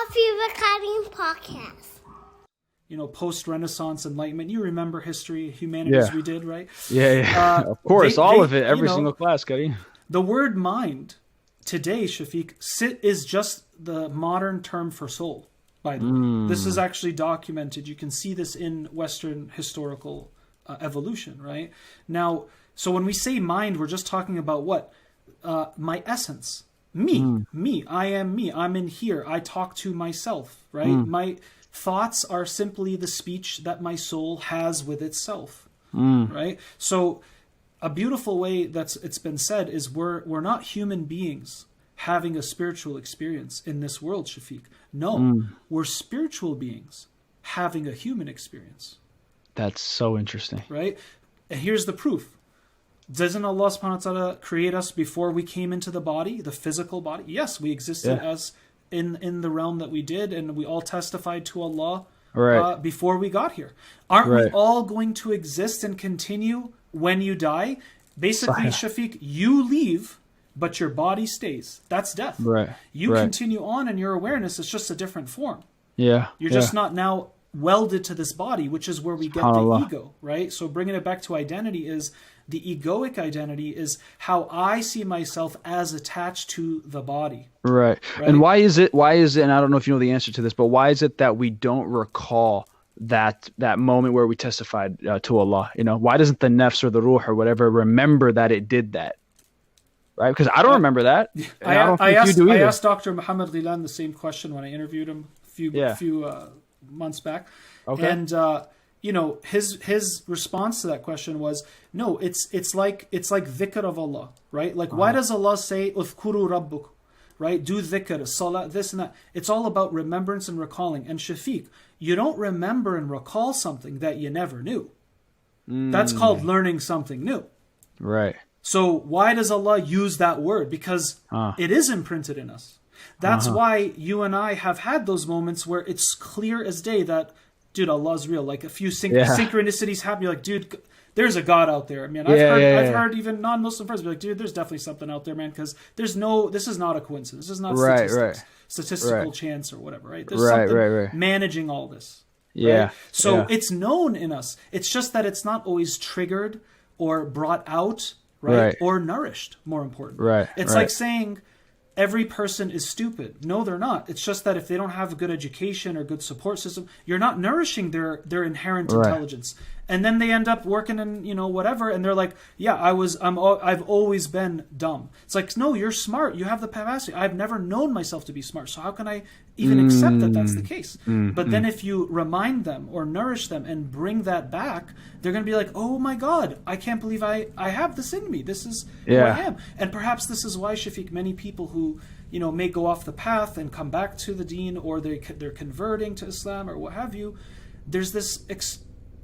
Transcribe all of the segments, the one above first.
Coffee with Karim podcast. You know, post-Renaissance Enlightenment. You remember history, humanities we did, right? Yeah. Of course, all of it, every single class, Karim. The word mind today, Shafiq, is just the modern term for soul, by the way. This is actually documented. You can see this in Western historical evolution, right? Now, so when we say mind, we're just talking about what? My essence. Me. I am me. I'm in here. I talk to myself, right? My thoughts are simply the speech that my soul has with itself, right? So a beautiful way it's been said is we're not human beings having a spiritual experience in this world, Shafiq. No, we're spiritual beings having a human experience. That's so interesting. Right? And here's the proof. Doesn't Allah subhanahu wa ta'ala create us before we came into the body, the physical body? Yes, we existed as in the realm that we did, and we all testified to Allah before we got here. Aren't we all going to exist and continue when you die? Basically, Shafiq, you leave, but your body stays. That's death. You continue on in your awareness. It's just a different form. You're just not now welded to this body, which is where we get the ego, right? So bringing it back to identity is the egoic identity is how I see myself as attached to the body. Right. And why is it, and I don't know if you know the answer to this, but why is it that we don't recall that moment where we testified to Allah? You know, why doesn't the nafs or the ruh or whatever remember that it did that? Right? Because I don't remember that. I don't think you do either. I asked Dr. Muhammad Ghilan the same question when I interviewed him a few months back. And you know, his response to that question was, no, it's like dhikr of Allah, right? Like why does Allah say uthkuru rabbuk, right? Do dhikr, salah, this and that. It's all about remembrance and recalling. And Shafiq, you don't remember and recall something that you never knew. That's called learning something new. Right. So why does Allah use that word? Because it is imprinted in us. That's why you and I have had those moments where it's clear as day that, dude, Allah's real. Like a few synchronicities happen. You're like, dude, there's a God out there. I mean, I've heard even non-Muslim friends be like, dude, there's definitely something out there, man. Because this is not a coincidence. This is not statistical chance or whatever, right? There's something managing all this. Right? So it's known in us. It's just that it's not always triggered or brought out, right? Or nourished, more important. It's like saying every person is stupid. No, they're not. It's just that if they don't have a good education or good support system, you're not nourishing their inherent intelligence. And then they end up working in, you know, whatever, and they're like, yeah, I've always been dumb. It's like, no, you're smart. You have the capacity. I've never known myself to be smart. So how can I even accept that that's the case? But then if you remind them or nourish them and bring that back, they're going to be like, oh my God, I can't believe I have this in me. This is who I am. And perhaps this is why, Shafiq, many people who, you know, may go off the path and come back to the deen, or they're converting to Islam or what have you, there's this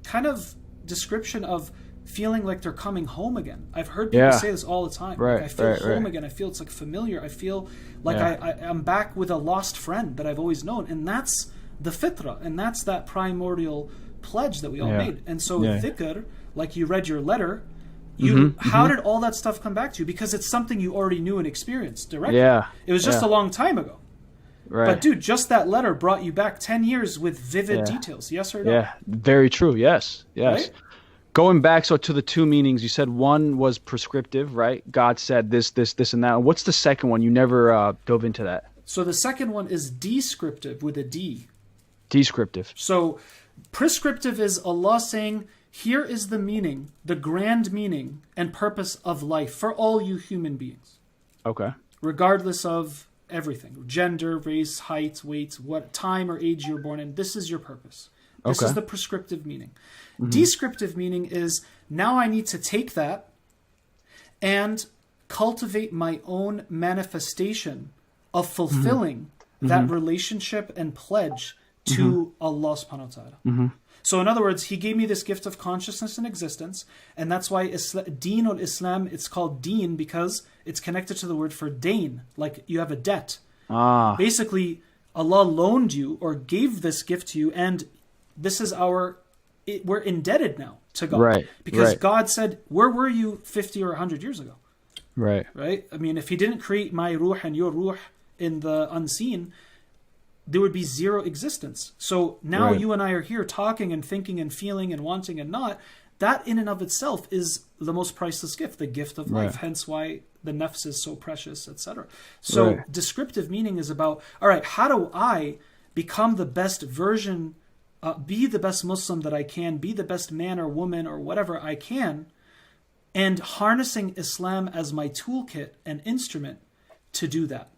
kind of description of feeling like they're coming home again. I've heard people say this all the time. Like, I feel home again. I feel it's like familiar. I feel like I'm back with a lost friend that I've always known. And that's the fitrah. And that's that primordial pledge that we all made. And so dhikr, like you read your letter, how did all that stuff come back to you? Because it's something you already knew and experienced directly. It was just a long time ago. But dude, just that letter brought you back 10 years with vivid details. Yes or no? Yeah, very true. Yes. Right? Going back to the two meanings, you said one was prescriptive, right? God said this, and that. What's the second one? You never dove into that. So the second one is descriptive with a D. Descriptive. So prescriptive is Allah saying, here is the meaning, the grand meaning and purpose of life for all you human beings. Okay. Regardless of everything, gender, race, height, weight, what time or age you're born in. This is your purpose. This is the prescriptive meaning. Descriptive meaning is, now I need to take that and cultivate my own manifestation of fulfilling that relationship and pledge to Allah subhanahu wa ta'ala. So in other words, he gave me this gift of consciousness and existence, and that's why Deen or Islam, it's called Deen because it's connected to the word for dain, like you have a debt. Basically, Allah loaned you or gave this gift to you, and this is we're indebted now to God. Because God said, where were you 50 or 100 years ago? Right? I mean, if he didn't create my ruh and your ruh in the unseen, there would be zero existence. So now you and I are here talking and thinking and feeling and wanting and not. That in and of itself is the most priceless gift, the gift of life. Hence why the nafs is so precious, etc. So descriptive meaning is about, all right, how do I become the best version, be the best Muslim that I can, be the best man or woman or whatever I can, and harnessing Islam as my toolkit and instrument to do that.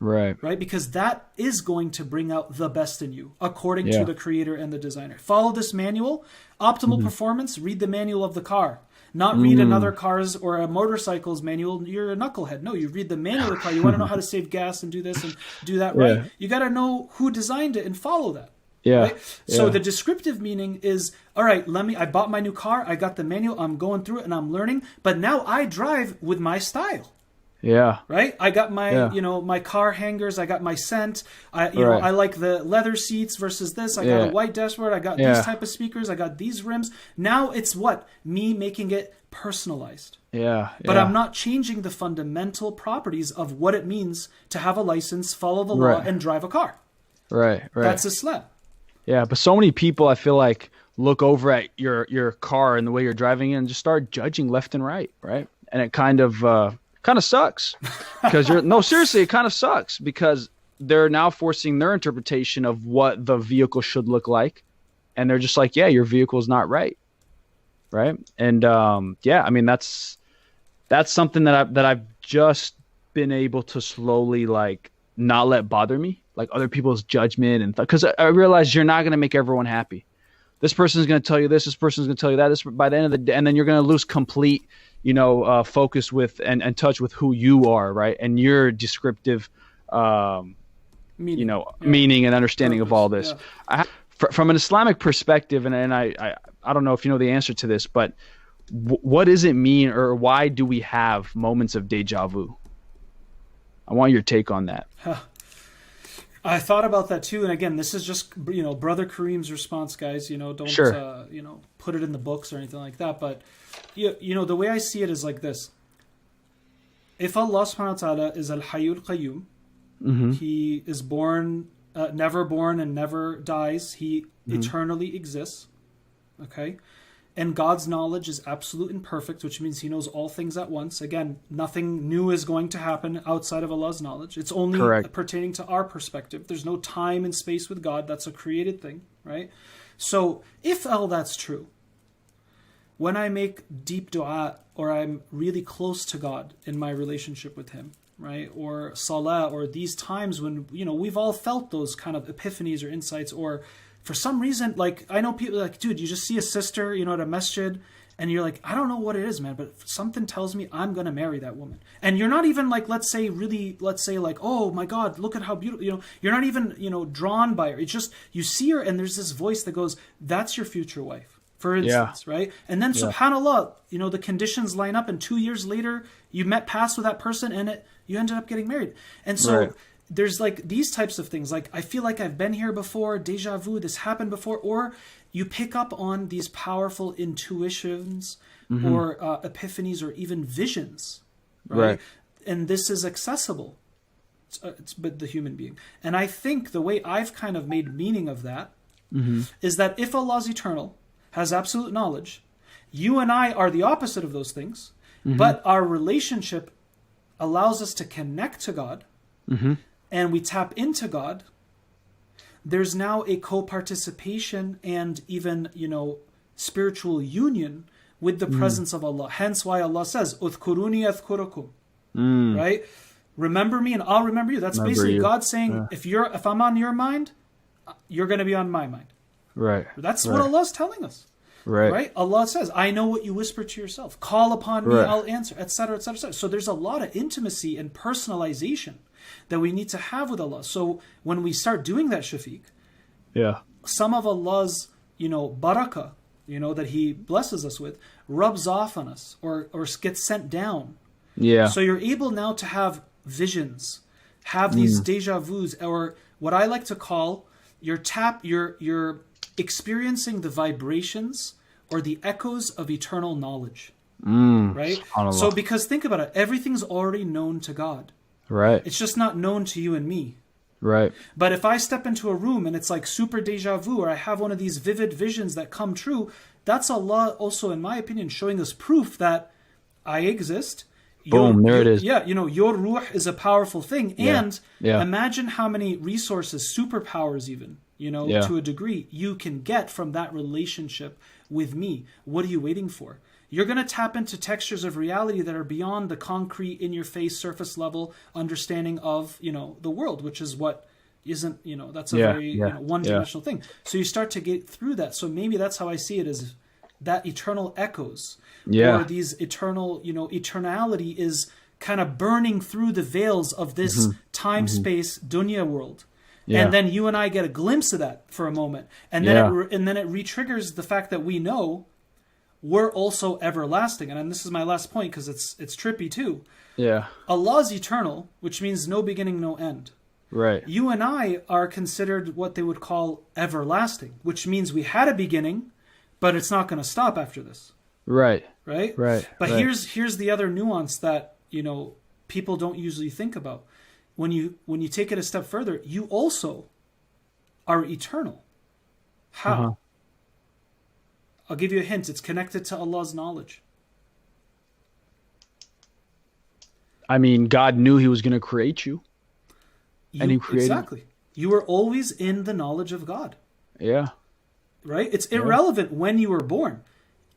Right? Because that is going to bring out the best in you, according to the creator and the designer. Follow this manual. Optimal performance, read the manual of the car. Not read another car's or a motorcycle's manual. You're a knucklehead. No, you read the manual of the car. You want to know how to save gas and do this and do that, right? You got to know who designed it and follow that. Right? So the descriptive meaning is, all right, I bought my new car. I got the manual. I'm going through it and I'm learning. But now I drive with my style. Right? I got my, my car hangers. I got my scent. I like the leather seats versus this. I got a white dashboard. I got these type of speakers. I got these rims. Now it's what? Me making it personalized. But I'm not changing the fundamental properties of what it means to have a license, follow the law, and drive a car. That's Islam. But so many people, I feel like, look over at your car and the way you're driving it and just start judging left and right? And it kind of sucks because seriously, it kind of sucks because they're now forcing their interpretation of what the vehicle should look like. And they're just like, yeah, your vehicle is not right. And I mean, that's something that I've just been able to slowly like not let bother me, like other people's judgment and because I realize you're not going to make everyone happy. This person's going to tell you this person's going to tell you that. By the end of the day, and then you're going to lose complete focus with and touch with who you are, right? And your descriptive, meaning and understanding of all this. From an Islamic perspective, and I don't know if you know the answer to this, but what does it mean, or why do we have moments of deja vu? I want your take on that. I thought about that too, and again, this is just Brother Karim's response, guys. Don't put it in the books or anything like that. But the way I see it is like this: if Allah Subhanahu wa Taala is Al Hayyul Qayyum, He is born, never born, and never dies. He eternally exists. Okay. And God's knowledge is absolute and perfect, which means He knows all things at once. Again, nothing new is going to happen outside of Allah's knowledge. It's only pertaining to our perspective. There's no time and space with God. That's a created thing, right? So if all that's true, when I make deep dua or I'm really close to God in my relationship with Him, right? Or salah, or these times when, we've all felt those kind of epiphanies or insights, or for some reason, like, I know people like, dude, you just see a sister, at a masjid, and you're like, I don't know what it is, man, but something tells me I'm going to marry that woman. And you're not even like, let's say like, oh my God, look at how beautiful, you're not even, drawn by her. It's just, you see her and there's this voice that goes, that's your future wife, for instance, right? And then subhanAllah, the conditions line up and 2 years later, you met past with that person and you ended up getting married. And so there's like these types of things, like I feel like I've been here before, deja vu, this happened before, or you pick up on these powerful intuitions or epiphanies or even visions, right? And this is accessible but the human being. And I think the way I've kind of made meaning of that is that if Allah's eternal, has absolute knowledge, you and I are the opposite of those things, but our relationship allows us to connect to God, and we tap into God. There's now a co-participation and even, spiritual union with the presence of Allah. Hence why Allah says, "Udhkuruni adhkurukum," right? Remember me and I'll remember you. That's basically God saying, if I'm on your mind, you're going to be on my mind. That's what Allah's telling us. Right? Allah says, I know what you whisper to yourself. Call upon me, I'll answer, etc., etc., etc. So there's a lot of intimacy and personalization that we need to have with Allah. So when we start doing that, Shafiq, some of Allah's, barakah, that He blesses us with, rubs off on us or gets sent down. So you're able now to have visions, have these deja vus, or what I like to call you're experiencing the vibrations or the echoes of eternal knowledge. Right? So because think about it, everything's already known to God. It's just not known to you and me. Right. But if I step into a room and it's like super deja vu, or I have one of these vivid visions that come true, that's Allah also, in my opinion, showing us proof that I exist. Boom, there it is. Yeah, your ruh is a powerful thing. Yeah. And imagine how many resources, superpowers even, to a degree, you can get from that relationship with me. What are you waiting for? You're going to tap into textures of reality that are beyond the concrete, in-your-face, surface-level understanding of, the world, which is what isn't, that's a very one-dimensional thing. So you start to get through that. So maybe that's how I see it, as that eternal echoes. Or these eternal, eternality is kind of burning through the veils of this time-space dunya world. Yeah. And then you and I get a glimpse of that for a moment. And then it re-triggers the fact that we know we're also everlasting. And this is my last point, because it's trippy too. Yeah. Allah's eternal, which means no beginning, no end. Right. You and I are considered what they would call everlasting, which means we had a beginning, but it's not going to stop after this. Right. Right? Right. But right. here's the other nuance that, people don't usually think about. When you take it a step further, you also are eternal. How? Uh-huh. I'll give you a hint. It's connected to Allah's knowledge. I mean, God knew he was going to create you. And he created. Exactly. You were always in the knowledge of God. Yeah. Right? It's irrelevant when you were born.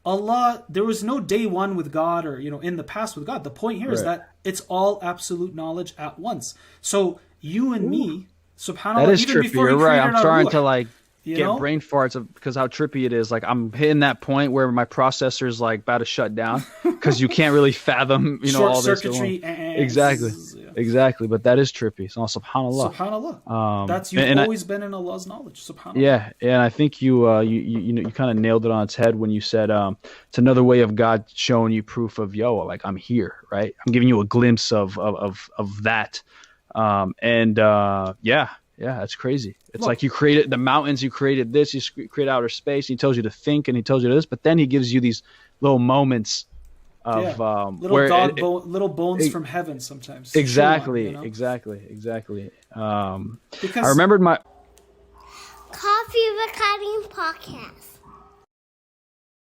Allah, there was no day one with God, or, in the past with God. The point here is that it's all absolute knowledge at once. So you and me, subhanAllah, that is even trippy. before You're right. I'm starting ruh, to get brain farts because how trippy it is. Like, I'm hitting that point where my processor is like about to shut down because you can't really fathom, short all this. Circuitry. Exactly. But that is trippy. So subhanAllah. SubhanAllah. You've always been in Allah's knowledge. SubhanAllah. Yeah, and I think you kind of nailed it on its head when you said it's another way of God showing you proof of like I'm here, right? I'm giving you a glimpse of that, yeah, that's crazy. It's like you created the mountains, you created this, you create outer space. He tells you to think, and he tells you this, but then he gives you these little moments of little bones from heaven sometimes. Exactly. Because I remembered my Coffee with Karim podcast.